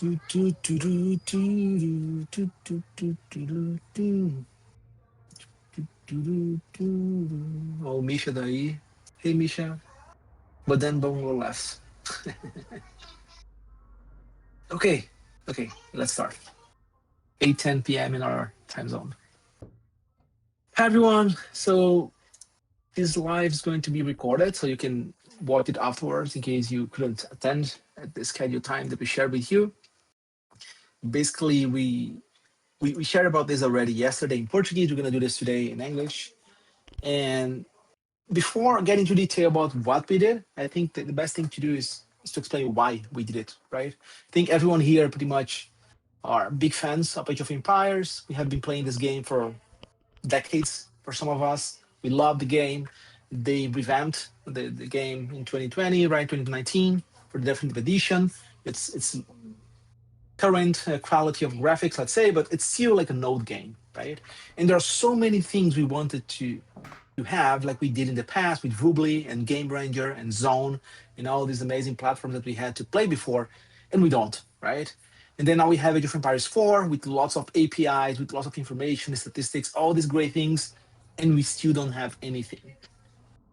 Oh, Misha daí. Hey, Misha. But then Bongo left. Okay, okay, let's start. 8:10 p.m. in our time zone. Hi, everyone. So this live is going to be recorded, so you can watch it afterwards in case you couldn't attend at the scheduled time that we shared with you. Basically, we shared about this already yesterday in Portuguese. We're going to do this today in English. And before getting into detail about what we did, I think that the best thing to do is to explain why we did it, right? I think everyone here pretty much are big fans of Age of Empires. We have been playing this game for decades for some of us. We love the game. They revamped the game in 2020, right? 2019 for the definitive edition. It's current quality of graphics, let's say, but it's still like a node game, right? And there are so many things we wanted to have, like we did in the past with Rubly and Game Ranger and Zone and all these amazing platforms that we had to play before, and we don't, right? And then now we have Age of Empires 4 with lots of APIs, with lots of information, statistics, all these great things, and we still don't have anything.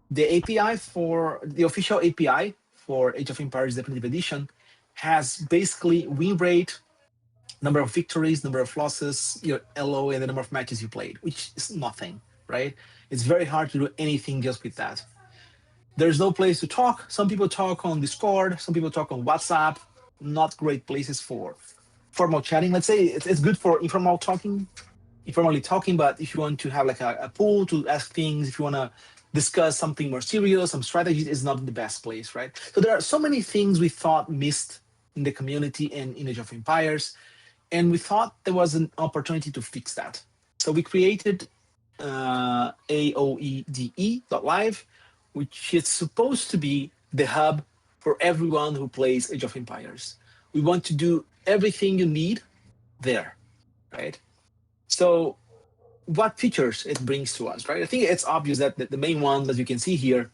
The API for the official API for Age of Empires Definitive Edition has basically win rate, number of victories, number of losses, your LO, and the number of matches you played, which is nothing, right? It's very hard to do anything just with that. There's no place to talk. Some people talk on Discord, some people talk on WhatsApp. Not great places for formal chatting. Let's say it's good for informally talking, but if you want to have like a pool to ask things, if you want to discuss something more serious, some strategies, is not the best place, right? So there are so many things we thought missed in the community and in Age of Empires, and we thought there was an opportunity to fix that. So we created AoEDE.live, which is supposed to be the hub for everyone who plays Age of Empires. We want to do everything you need there, right? So what features it brings to us, right? I think it's obvious that the main one that you can see here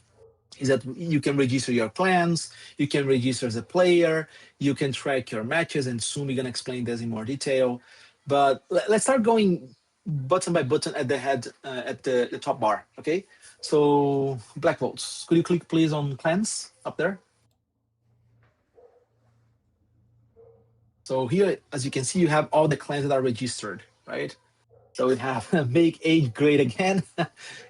is that you can register your clans, you can register as a player, you can track your matches, and soon we're gonna explain this in more detail. But let's start going button by button at the head, at the top bar, okay? So Black Votes, could you click please on clans up there? So here, as you can see, you have all the clans that are registered, right? So we have Make Age Great Again,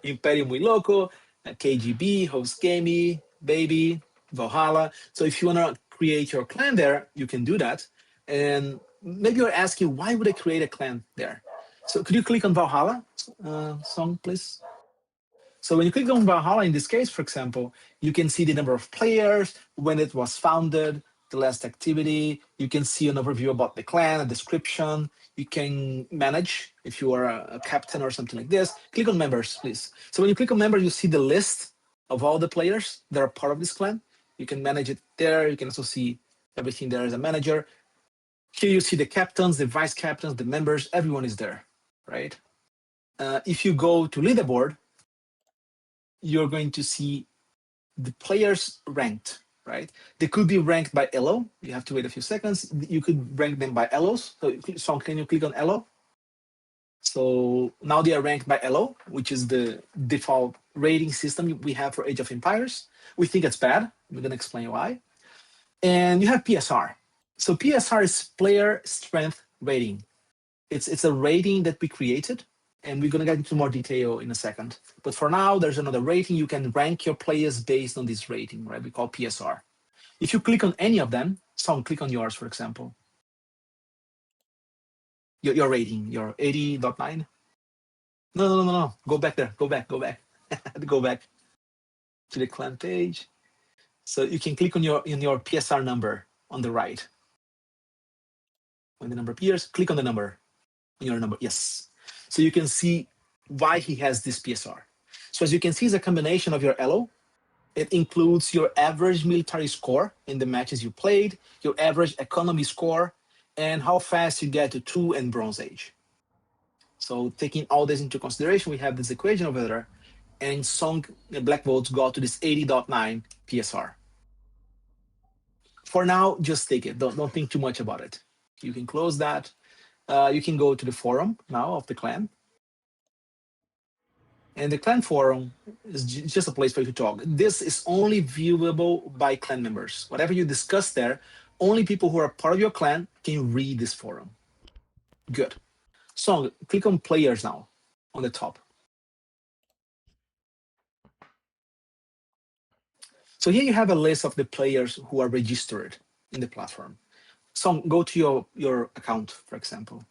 Imperium Muy Loco, KGB, Host Gamey, Baby, Valhalla. So if you want to create your clan there, you can do that. And maybe you're asking, why would I create a clan there? So could you click on Valhalla song, please? So when you click on Valhalla, in this case, for example, you can see the number of players, when it was founded, the last activity. You can see an overview about the clan, a description. You can manage if you are a captain or something like this. Click on members, please. So when you click on members, you see the list of all the players that are part of this clan. You can manage it there. You can also see everything there as a manager. Here you see the captains, the vice captains, the members, everyone is there, right? If you go to leaderboard, you're going to see the players ranked, right? They could be ranked by elo. You have to wait a few seconds. You could rank them by elos. So can you click on elo? So now they are ranked by elo, which is the default rating system we have for Age of Empires. We think it's bad. We're going to explain why. And you have PSR. So PSR is player strength rating. It's a rating that we created, and we're going to get into more detail in a second. But for now, there's another rating. You can rank your players based on this rating, right? We call PSR. If you click on any of them, so click on yours, for example, your rating, your 80.9. No, no, no, no, no. Go back there. Go back, go back. Go back to the clan page. So you can click on your PSR number on the right. When the number appears, click on the number, on your number. Yes. So you can see why he has this PSR. So as you can see, it's a combination of your elo. It includes your average military score in the matches you played, your average economy score, and how fast you get to 2 and Bronze Age. So taking all this into consideration, we have this equation over there, and Song Black Votes got to this 80.9 PSR. For now, just take it. Don't think too much about it. You can close that. You can go to the forum now of the clan. And the clan forum is just a place for you to talk. This is only viewable by clan members. Whatever you discuss there, only people who are part of your clan can read this forum. Good. So click on players now on the top. So here you have a list of the players who are registered in the platform. So go to your account, for example.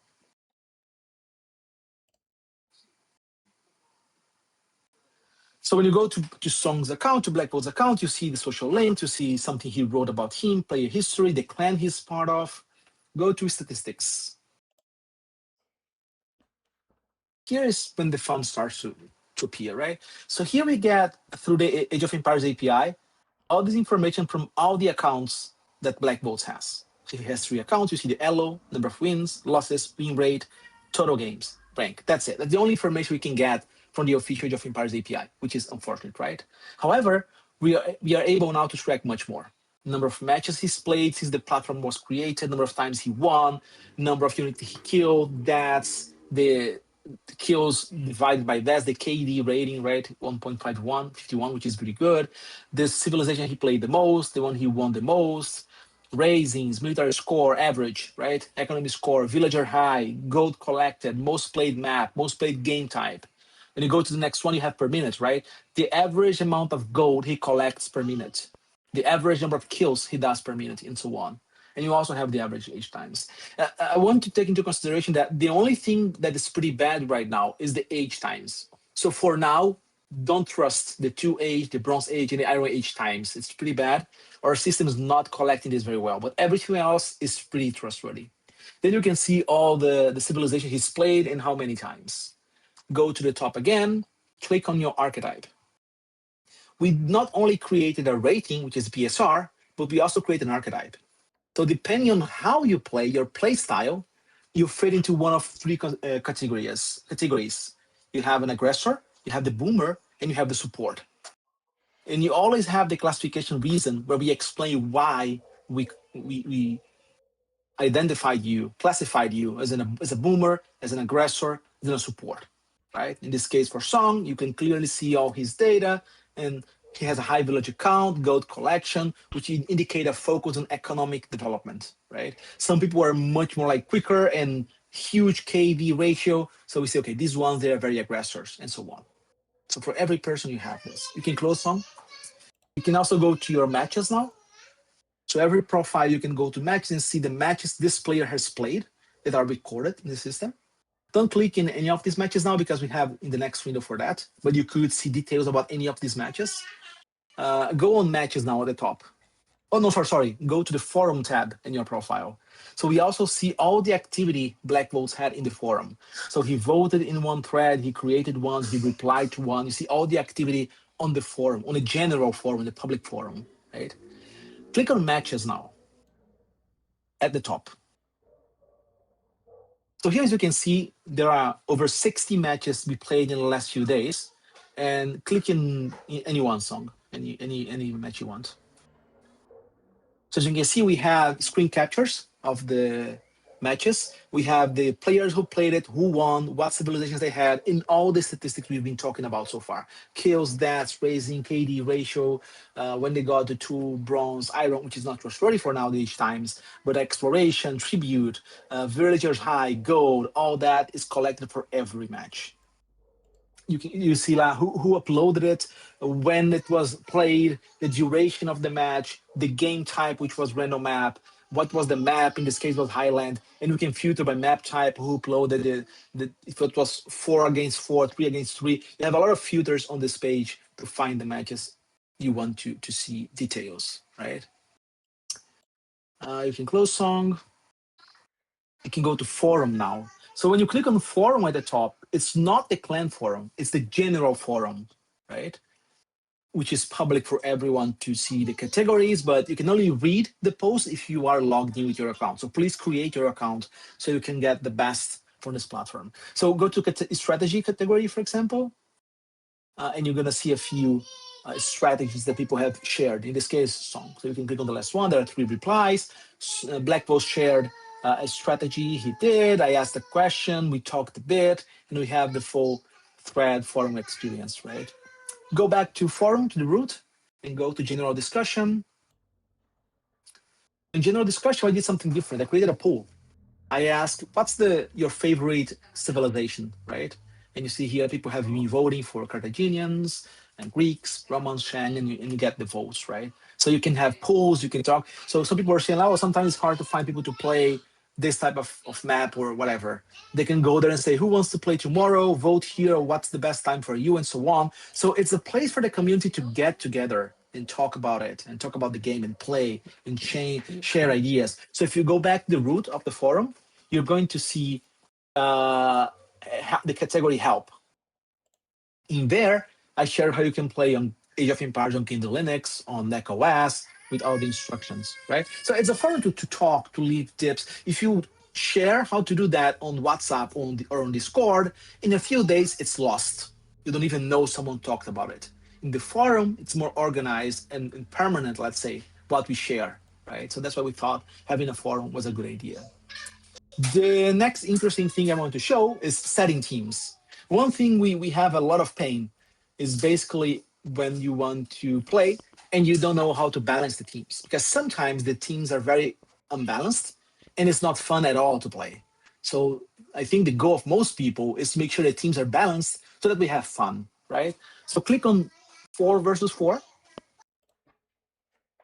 So when you go to Song's account, to Blackboard's account, you see the social link, you see something he wrote about him, player history, the clan he's part of. Go to statistics. Here is when the fun starts to appear, right? So here we get, through the Age of Empires API, all this information from all the accounts that Black Bolts has. So he has 3 accounts. You see the elo, number of wins, losses, win rate, total games, rank. That's it. That's the only information we can get from the official Age of Empires API, which is unfortunate, right? However, we are able now to track much more. Number of matches he's played since the platform was created, number of times he won, number of units he killed. That's the kills divided by that's the KD rating, right? 1.51, 51, which is pretty good. The civilization he played the most, the one he won the most, raisings, military score, average, right? Economy score, villager high, gold collected, most played map, most played game type. When you go to the next one, you have per minute, right? The average amount of gold he collects per minute, the average number of kills he does per minute, and so on. And you also have the average age times. I want to take into consideration that the only thing that is pretty bad right now is the age times. So for now, don't trust the 2 age, the bronze age, and the iron age times. It's pretty bad. Our system is not collecting this very well, but everything else is pretty trustworthy. Then you can see all the civilization he's played and how many times. Go to the top again, click on your archetype. We not only created a rating, which is PSR, but we also create an archetype. So depending on how you play, your play style, you fit into one of 3 categories. You have an aggressor, you have the boomer, and you have the support. And you always have the classification reason where we explain why we identified you, classified you as a boomer, as an aggressor, as a support, right? In this case, for Song, you can clearly see all his data, and he has a high village count, gold collection, which indicate a focus on economic development, right? Some people are much more like quicker and huge KV ratio, so we say, okay, these ones, they are very aggressors, and so on. So for every person, you have this. You can close Song. You can also go to your matches now. So every profile, you can go to matches and see the matches this player has played that are recorded in the system. Don't click in any of these matches now because we have in the next window for that, but you could see details about any of these matches. Go on matches now at the top. Oh, no, sorry. Go to the forum tab in your profile. So we also see all the activity Black Votes had in the forum. So he voted in one thread, he created one, he replied to one. You see all the activity on the forum, on the general forum, the public forum, right? Click on matches now at the top. So here, as you can see, there are over 60 matches we played in the last few days. And click in any one song, any match you want. So as you can see, we have screen captures of the matches. We have the players who played it, who won, what civilizations they had, in all the statistics we've been talking about so far. Kills, deaths, raising, KD ratio, when they got the 2 bronze, iron, which is not trustworthy for now each times, but exploration, tribute, villagers high, gold, all that is collected for every match. You see who uploaded it, when it was played, the duration of the match, the game type, which was random map, what was the map, in this case was Highland, and you can filter by map type who uploaded it, if it was 4 against 4, 3 against 3. You have a lot of filters on this page to find the matches you want to see details, right? You can close song. You can go to forum now. So when you click on forum at the top, it's not the clan forum, it's the general forum, right? Which is public for everyone to see the categories, but you can only read the post if you are logged in with your account. So please create your account so you can get the best from this platform. So go to strategy category, for example, and you're gonna see a few strategies that people have shared. In this case, song. So you can click on the last one. There are 3 replies. Black Post shared a strategy. He did. I asked a question. We talked a bit, and we have the full thread forum experience, right? Go back to forum, to the root, and go to general discussion. In general discussion, I did something different. I created a poll. I asked, what's your favorite civilization, right? And you see here, people have been voting for Carthaginians and Greeks, Romans, Shang, and you get the votes, right? So you can have polls, you can talk. So some people are saying, oh, sometimes it's hard to find people to play this type of map or whatever. They can go there and say, who wants to play tomorrow? Vote here, what's the best time for you, and so on. So it's a place for the community to get together and talk about it and talk about the game and play and share ideas. So if you go back to the root of the forum, you're going to see uh, the category help. In there, I share how you can play on Age of Empires on Kindle Linux, on Mac OS, with all the instructions, right? So it's a forum to talk, to leave tips. If you share how to do that on WhatsApp or on Discord, in a few days, it's lost. You don't even know someone talked about it. In the forum, it's more organized and permanent, let's say, what we share, right? So that's why we thought having a forum was a good idea. The next interesting thing I want to show is setting teams. One thing we have a lot of pain is basically when you want to play and you don't know how to balance the teams, because sometimes the teams are very unbalanced and it's not fun at all to play. So I think the goal of most people is to make sure the teams are balanced so that we have fun, right? So click on 4 versus 4,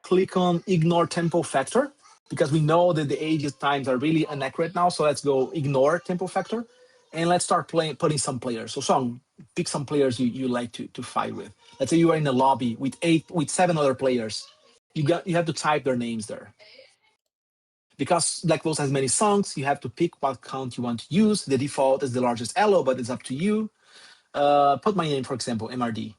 click on ignore tempo factor, because we know that the ages times are really inaccurate now. So let's go ignore tempo factor and let's start putting some players. So pick some players you like to fight with. Let's say you are in a lobby with 7 other players. You have to type their names there. Because Black Wolves has many songs, you have to pick what count you want to use. The default is the largest elo, but it's up to you. Put my name, for example, MRD.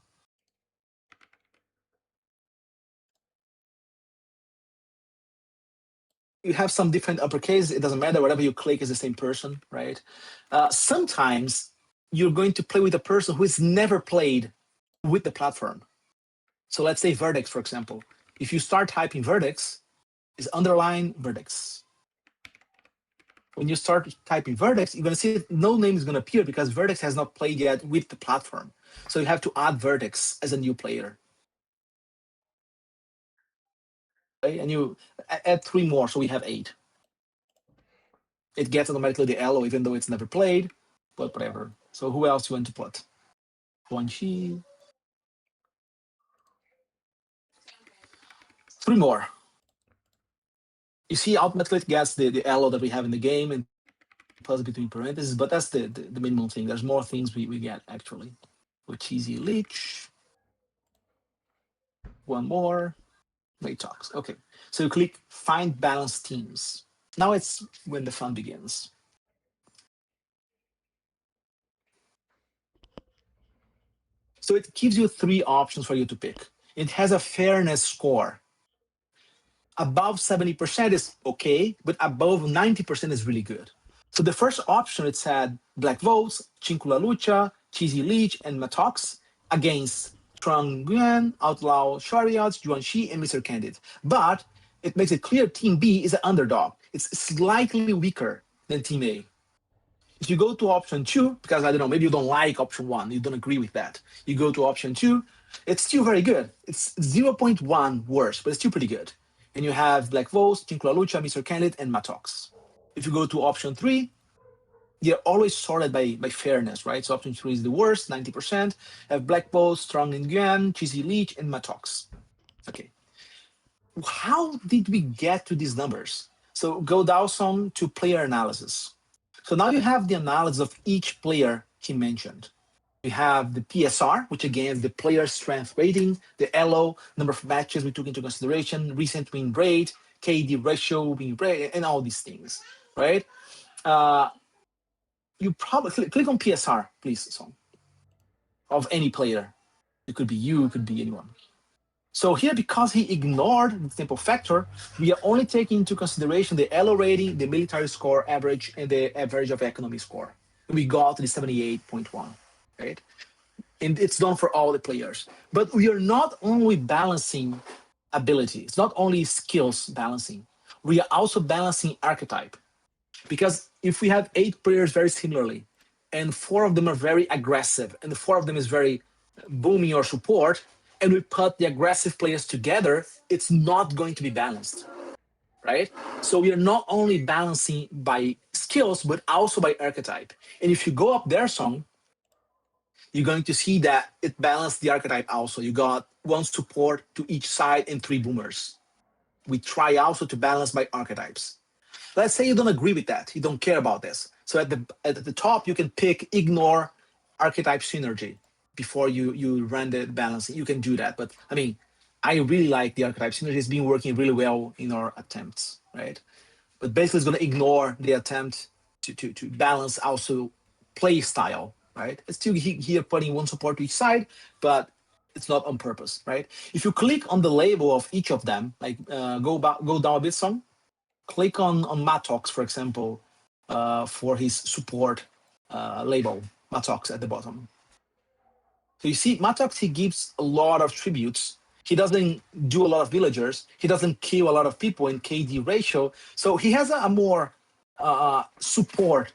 You have some different uppercase. It doesn't matter. Whatever you click is the same person, right? Sometimes you're going to play with a person who has never played with the platform. So let's say Vertex, for example. If you start typing Vertex, is underline Vertex. When you start typing Vertex, you're going to see no name is going to appear because Vertex has not played yet with the platform. So you have to add Vertex as a new player. Okay? And you add 3 more, so we have 8. It gets automatically the elo, even though it's never played, but whatever. So who else you want to put? Guan Xi. 3 more. You see, automatically it gets the elo that we have in the game and plus between parentheses, but that's the minimum thing. There's more things we get actually. With Cheesy Leech. 1 more. Late talks. Okay. So you click find balanced teams. Now it's when the fun begins. So it gives you 3 options for you to pick. It has a fairness score. Above 70% is okay, but above 90% is really good. So the first option, it said Black Votes, Chincula Lucha, Cheesy Leech, and Matox against Trung Nguyen, Outlaw Chariots, Yuan Shi, and Mr. Candid. But it makes it clear Team B is an underdog. It's slightly weaker than Team A. If you go to option 2, because I don't know, maybe you don't like option 1, you don't agree with that. You go to option 2, it's still very good. It's 0.1 worse, but it's still pretty good. And you have Black Voles, Tinkla Lucha, Mr. Candid, and Matox. If you go to option 3, they're always sorted by fairness, right? So option 3 is the worst, 90%. Have Black Voles, Strong Nguyen, Cheesy Leech, and Matox. Okay. How did we get to these numbers? So go down to player analysis. So now you have the analysis of each player he mentioned. We have the PSR, which again is the player strength rating, the LO, number of matches we took into consideration, recent win rate, KD ratio, win rate, and all these things, right? You probably click on PSR, please, Song, of any player. It could be you, it could be anyone. So here, because he ignored the tempo factor, we are only taking into consideration the LO rating, the military score average, and the average of economy score. And we got to the 78.1, right? And it's done for all the players. But we are not only balancing ability, it's not only skills balancing, we are also balancing archetype. Because if we have 8 players very similarly, and 4 of them are very aggressive, and the 4 of them is very booming or support, and we put the aggressive players together, it's not going to be balanced, right? So we are not only balancing by skills, but also by archetype. And if you go up their song, you're going to see that it balanced the archetype also. You got 1 support to each side and 3 boomers. We try also to balance by archetypes. Let's say you don't agree with that. You don't care about this. So at the top, you can pick ignore archetype synergy before you run the balancing. You can do that. But I mean, I really like the archetype synergy. It's been working really well in our attempts, right? But basically, it's going to ignore the attempt to balance also play style, right? It's still here putting 1 support to each side, but it's not on purpose, right? If you click on the label of each of them, like go down a bit some, click on Matox, for example, for his support label, Matox at the bottom. So you see, Matox, he gives a lot of tributes. He doesn't do a lot of villagers. He doesn't kill a lot of people in KD ratio. So he has a more support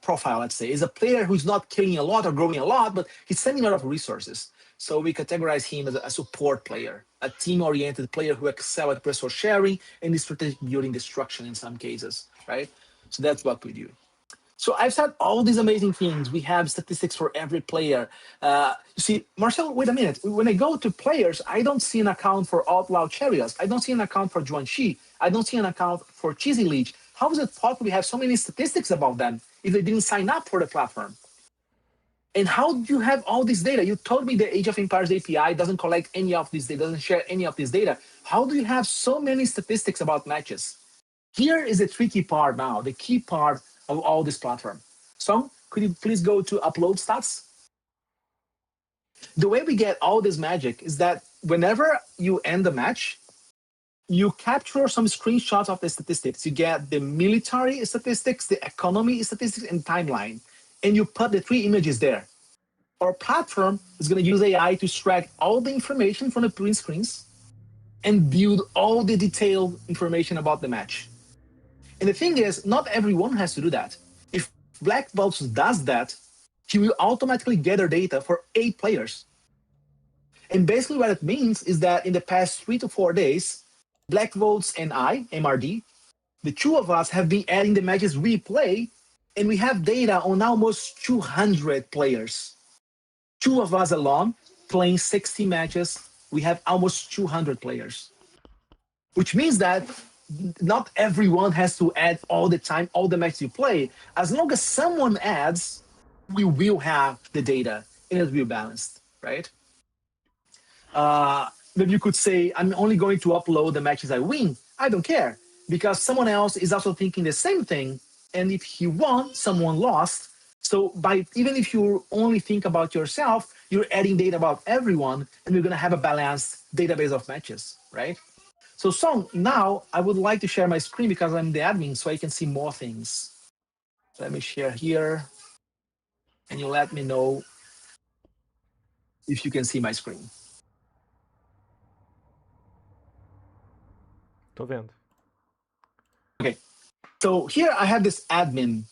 profile, let's say. He's a player who's not killing a lot or growing a lot, but he's sending a lot of resources. So we categorize him as a support player, a team-oriented player who excels at resource sharing and is strategic building destruction in some cases, right? So that's what we do. So I've said all these amazing things. We have statistics for every player. You see, Marcel, wait a minute. When I go to players, I don't see an account for Outlaw Chariots. I don't see an account for Juan Shi. I don't see an account for Cheesy Leech. How is it possible we have so many statistics about them if they didn't sign up for the platform? And how do you have all this data? You told me the Age of Empires API doesn't collect any of this data, doesn't share any of this data. How do you have so many statistics about matches? Here is the tricky part now, the key part of all this platform. So could you please go to upload stats? The way we get all this magic is that whenever you end the match, you capture some screenshots of the statistics. You get the military statistics, the economy statistics, and timeline. And you put the 3 images there. Our platform is going to use AI to extract all the information from the print screens and build all the detailed information about the match. And the thing is, not everyone has to do that. If Black Box does that, he will automatically gather data for 8 players. And basically what it means is that in the past 3 to 4 days, Black Votes and I, MRD, the 2 of us have been adding the matches we play, and we have data on almost 200 players. 2 of us alone playing 60 matches, we have almost 200 players. Which means that not everyone has to add all the time, all the matches you play. As long as someone adds, we will have the data and it will be balanced, right? Maybe you could say, I'm only going to upload the matches I win. I don't care because someone else is also thinking the same thing. And if he won, someone lost. So by even if you only think about yourself, you're adding data about everyone, and we're going to have a balanced database of matches, right? So Song, now I would like to share my screen because I'm the admin, so I can see more things. Let me share here, and you let me know if you can see my screen. Tô vendo. Okay, so here I have this admin.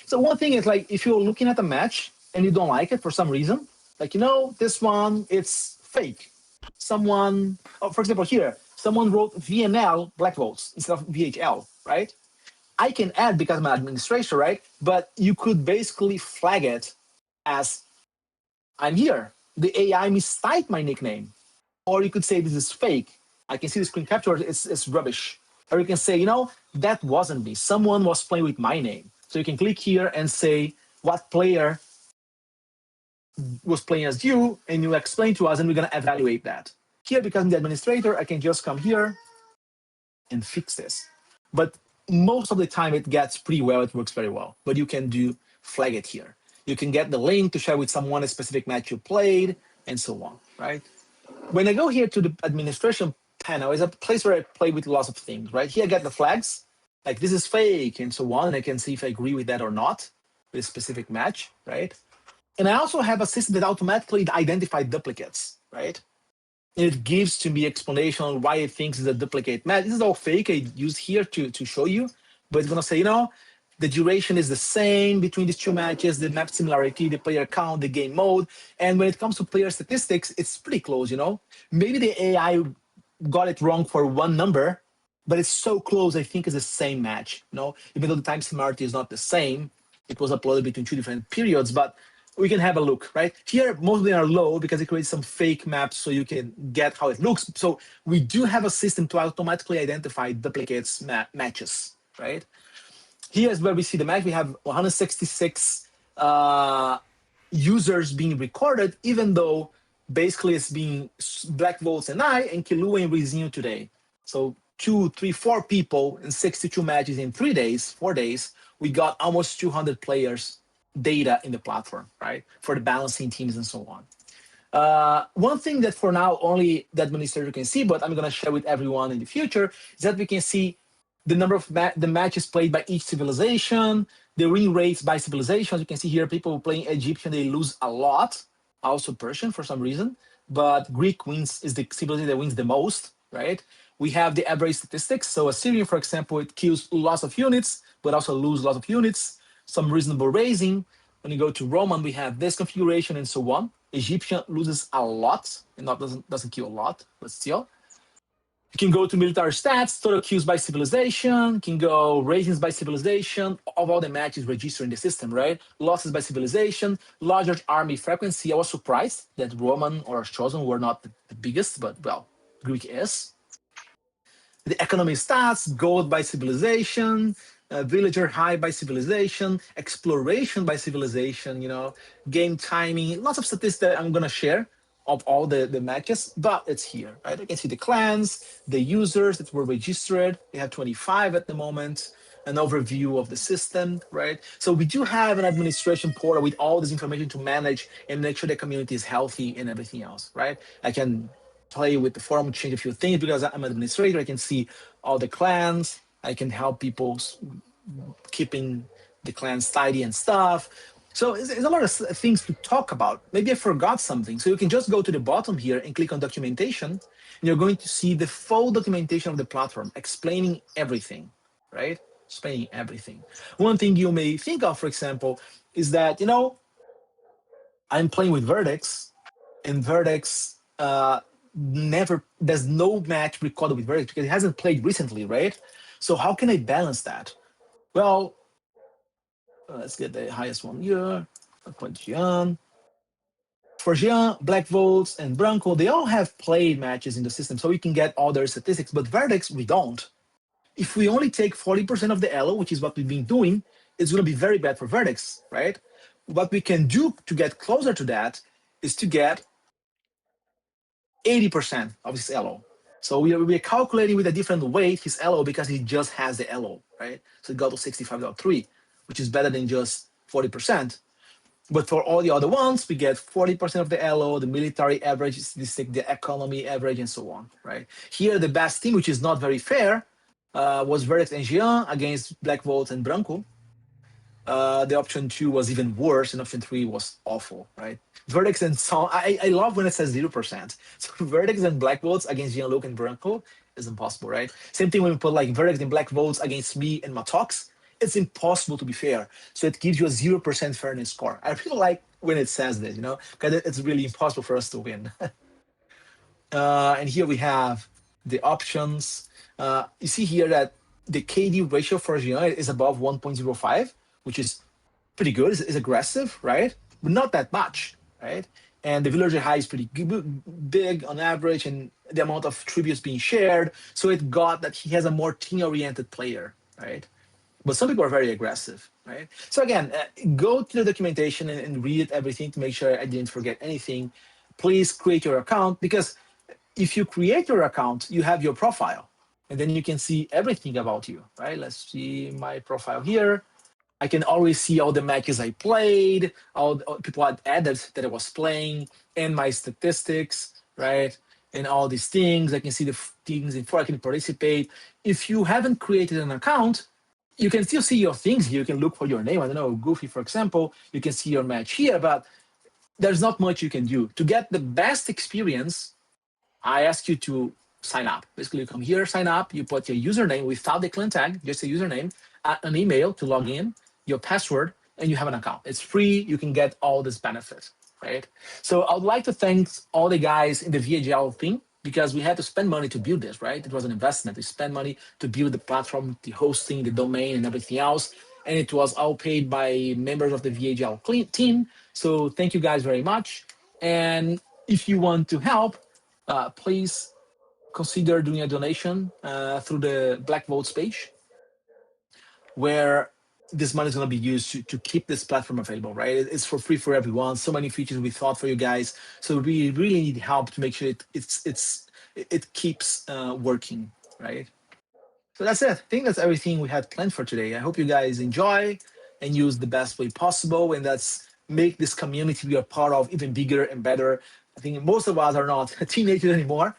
So one thing is like if you're looking at a match and you don't like it for some reason, like this one it's fake. Someone, for example, here someone wrote VNL black votes instead of VHL, right? I can add because I'm an administrator, right? But you could basically flag it as I'm here. The AI mistyped my nickname. Or you could say this is fake. I can see the screen capture, it's rubbish. Or you can say, that wasn't me. Someone was playing with my name. So you can click here and say what player was playing as you, and you explain to us, and we're going to evaluate that. Here, because I'm the administrator, I can just come here and fix this. But most of the time, it gets pretty well. It works very well. But you can do flag it here. You can get the link to share with someone a specific match you played, and so on, right? When I go here to the administration panel, is a place where I play with lots of things, right? Here I get the flags, like this is fake and so on, and I can see if I agree with that or not with a specific match, right? And I also have a system that automatically identifies duplicates, right? And it gives to me explanation on why it thinks it's a duplicate match. This is all fake I use here to show you, but it's going to say, the duration is the same between these two matches, the map similarity, the player count, the game mode. And when it comes to player statistics, it's pretty close. Maybe the AI got it wrong for one number, but it's so close, I think it's the same match. Even though the time similarity is not the same, it was uploaded between two different periods, but we can have a look, right? Here, most of them are low because it creates some fake maps so you can get how it looks. So we do have a system to automatically identify duplicates matches, right? Here's where we see the match. We have 166 users being recorded, even though basically it's being Black Volts and I and Kilua and Rizinho today. So 2, 3, 4 people in 62 matches in 3 days, 4 days, we got almost 200 players data in the platform, right? For the balancing teams and so on. One thing that for now only the administrator can see, but I'm going to share with everyone in the future, is that we can see the number of the matches played by each civilization, the win rates by civilization. As you can see here, people playing Egyptian, they lose a lot. Also Persian for some reason, but Greek wins is the civilization that wins the most, right? We have the average statistics. So Assyrian, for example, it kills lots of units, but also lose lots of units. Some reasonable raising. When you go to Roman, we have this configuration and so on. Egyptian loses a lot and not doesn't kill a lot, but still. You can go to military stats, total kills by civilization, can go ratings by civilization, of all the matches registered in the system, right? Losses by civilization, larger army frequency. I was surprised that Roman or Chosen were not the biggest, but well, Greek is. The economic stats, gold by civilization, villager high by civilization, exploration by civilization, game timing, lots of statistics that I'm going to share of all the matches, but it's here, right? I can see the clans, the users that were registered. We have 25 at the moment, an overview of the system, right? So we do have an administration portal with all this information to manage and make sure the community is healthy and everything else, right? I can play with the forum, change a few things because I'm an administrator. I can see all the clans. I can help people keeping the clans tidy and stuff. So it's a lot of things to talk about. Maybe I forgot something. So you can just go to the bottom here and click on documentation, and you're going to see the full documentation of the platform explaining everything, right? Explaining everything. One thing you may think of, for example, is that, I'm playing with Vertex, and Vertex there's no match recorded with Vertex because it hasn't played recently, right? So how can I balance that? Well, let's get the highest one here. I'll put Jian. For Jian, Black Volts, and Branco, they all have played matches in the system, so we can get all their statistics, but Vertex, we don't. If we only take 40% of the elo, which is what we've been doing, it's going to be very bad for Vertex, right? What we can do to get closer to that is to get 80% of his elo. So we're calculating with a different weight his elo because he just has the elo, right? So it got to 65.3, which is better than just 40%. But for all the other ones, we get 40% of the elo, the military average, the economy average, and so on, right? Here, the best team, which is not very fair, was Vertex and Jian against Black Volt and Branco. The option 2 was even worse, and option 3 was awful, right? Vertex and Song, I love when it says 0%. So Vertex and Black Votes against Jean-Luc and Branco is impossible, right? Same thing when we put like Vertex and Black Votes against me and Matox. It's impossible to be fair. So it gives you a 0% fairness score. I really like when it says this, because it's really impossible for us to win. And here we have the options. You see here that the KD ratio for Jean is above 1.05, which is pretty good. It's aggressive, right? But not that much, right? And the villager high is pretty big on average, and the amount of tributes being shared. So it got that he has a more team-oriented player, right? But some people are very aggressive, right? So again, go to the documentation and read everything to make sure I didn't forget anything. Please create your account, because if you create your account, you have your profile, and then you can see everything about you, right? Let's see my profile here. I can always see all the matches I played, all the people I added that I was playing, and my statistics, right? And all these things. I can see the things before I can participate. If you haven't created an account, you can still see your things here. You can look for your name. I don't know, Goofy, for example. You can see your match here, but there's not much you can do. To get the best experience, I ask you to sign up. Basically, you come here, sign up, you put your username without the clan tag, just a username, an email to log in, your password, and you have an account. It's free. You can get all this benefit, right? So I would like to thank all the guys in the VHL team because we had to spend money to build this, right? It was an investment. We spent money to build the platform, the hosting, the domain, and everything else. And it was all paid by members of the VHL team. So thank you guys very much. And if you want to help, please consider doing a donation through the Black Votes page, where this money is going to be used to keep this platform available, right? It's for free for everyone. So many features we thought for you guys. So we really need help to make sure it keeps working, right? So that's it. I think that's everything we had planned for today. I hope you guys enjoy and use the best way possible, and that's make this community we are part of even bigger and better. I think most of us are not teenagers anymore.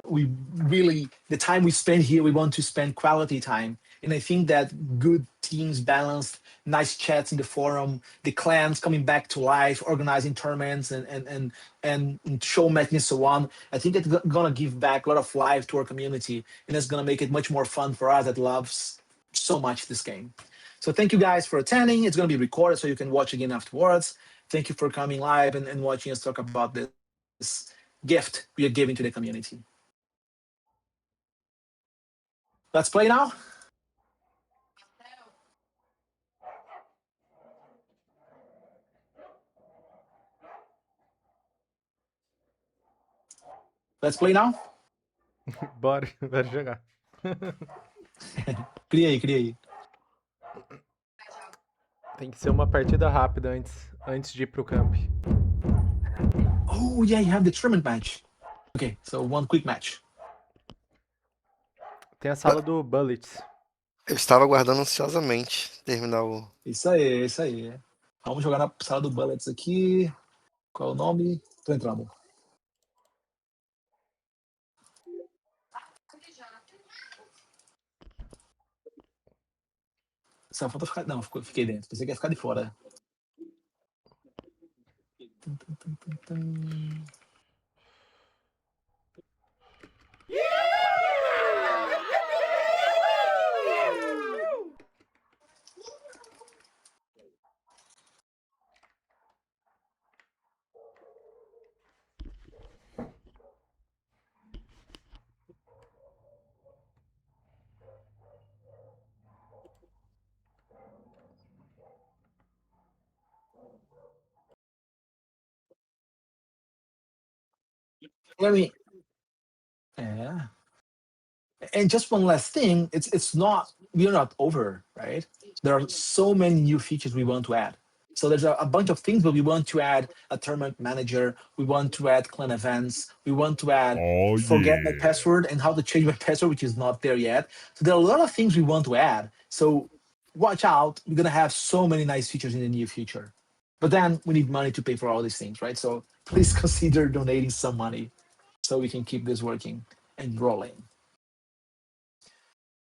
We really, the time we spend here, we want to spend quality time. And I think that good teams, balanced, nice chats in the forum, the clans coming back to life, organizing tournaments and show matching and so on. I think it's gonna give back a lot of life to our community, and it's gonna make it much more fun for us that loves so much this game. So thank you guys for attending. It's gonna be recorded so you can watch again afterwards. Thank you for coming live and watching us talk about this gift we are giving to the community. Let's play now. Let's play now. Bora jogar. Cria aí. Tem que ser uma partida rápida antes de ir pro camp. Oh yeah, you have the tournament match. Okay, so one quick match. Tem a sala do Bullets. Eu estava aguardando ansiosamente terminar o. Isso aí. Vamos jogar na sala do Bullets aqui. Qual é o nome? Tô entrando. Só falta ficar. Não, fiquei dentro. Pensei que ia ficar de fora. Let me. Yeah. And just one last thing, it's not we're not over, right? There are so many new features we want to add. So there's a bunch of things, but we want to add a tournament manager, we want to add clan events, we want to add forget my password and how to change my password, which is not there yet. So there are a lot of things we want to add. So watch out, we're gonna have so many nice features in the near future. But then we need money to pay for all these things, right? So please consider donating some money so we can keep this working and rolling.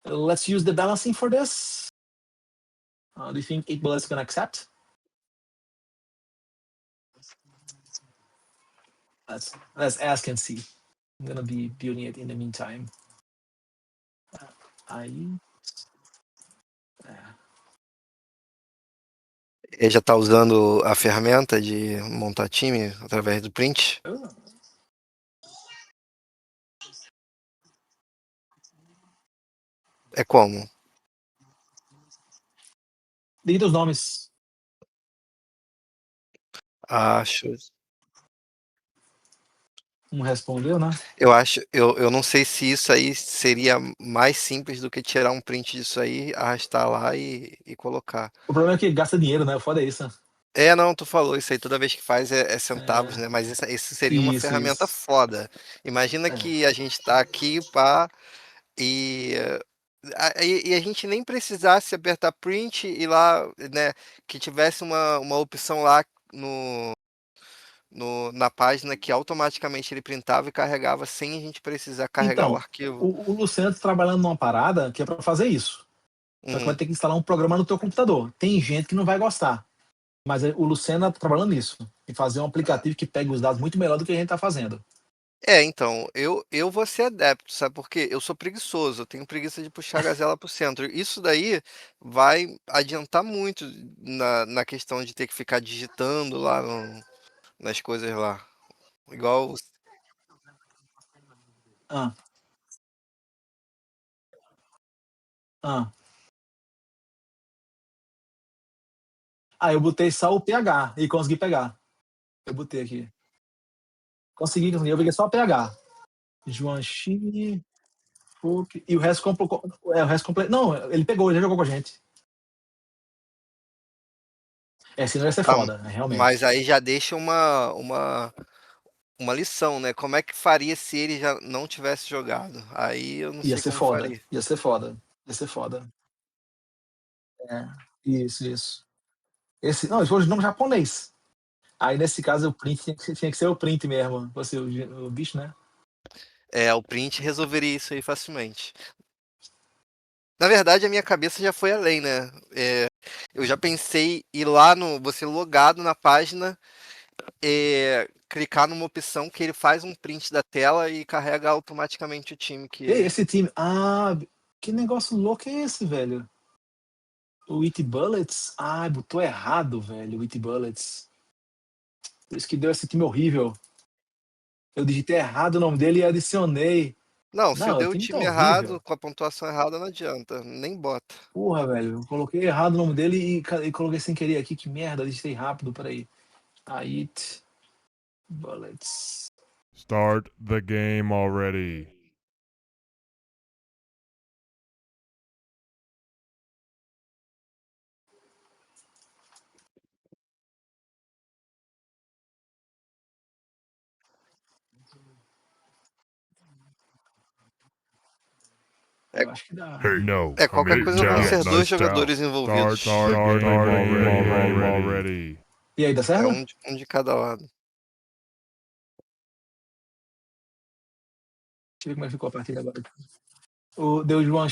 Let's use the balancing for this. Do you think 8 bullets gonna accept? Let's ask and see. I'm gonna be building it in the meantime. Aí. Ele já está usando a ferramenta de montar time através do print? É como? Digita os nomes. Acho. Respondeu, né? Eu não sei se isso aí seria mais simples do que tirar um print disso aí, arrastar lá e colocar. O problema é que gasta dinheiro, né? O foda é isso. Não, tu falou isso aí, toda vez que faz é centavos, né? Mas isso seria uma ferramenta foda. Imagina que a gente tá aqui, e a gente nem precisasse apertar print e lá, né, que tivesse uma opção lá na página que automaticamente ele printava e carregava sem a gente precisar carregar o arquivo. O Luciano está trabalhando numa parada que é para fazer isso. Só que vai ter que instalar um programa no teu computador. Tem gente que não vai gostar. Mas o Luciano está trabalhando nisso. Em fazer um aplicativo que pegue os dados muito melhor do que a gente está fazendo. Então, eu vou ser adepto, sabe por quê? Eu sou preguiçoso, eu tenho preguiça de puxar a gazela pro centro. Isso daí vai adiantar muito na questão de ter que ficar digitando lá nas coisas lá. Igual. Ah, ah. Ah, eu botei só o PH e consegui pegar. Eu botei aqui. Consegui. Eu peguei só o PH. Joanchi, Hulk. E o resto comprou. O resto completo. Não, ele pegou, ele já jogou com a gente. Senão ia ser Ah, foda, né, mas realmente. aí já deixa uma lição, né? Como é que faria se ele já não tivesse jogado? Aí eu não Ia sei ser como foda. faria. Ia ser foda. Ia ser foda. É. Isso, isso. Não, esse foi o nome japonês. Aí nesse caso o print tinha que ser o print mesmo. Você, o bicho, né? O print resolveria isso aí facilmente. Na verdade, a minha cabeça já foi além, né? Eu já pensei ir lá no. Você logado na página, clicar numa opção que ele faz um print da tela e carrega automaticamente o time Ei, que. esse time. Ah, que negócio louco é esse, velho? O It Bullets? Ah, botou errado, velho. O It Bullets. Por isso que deu esse time horrível. Eu digitei errado o nome dele e adicionei. Não, se Não, o deu o time tá time errado, horrível. com a pontuação errada, não adianta. Nem bota. Porra, velho. Eu coloquei errado o nome dele e coloquei sem querer aqui. Que merda, digitei rápido, peraí. It Bullets. Start the game already. É, Eu acho que dá. No. qualquer coisa vão ser dois Nice job. jogadores envolvidos. Start the game already. E aí, dá É certo? um de cada lado. Deixa eu ver como é que ficou a partida agora. Deu João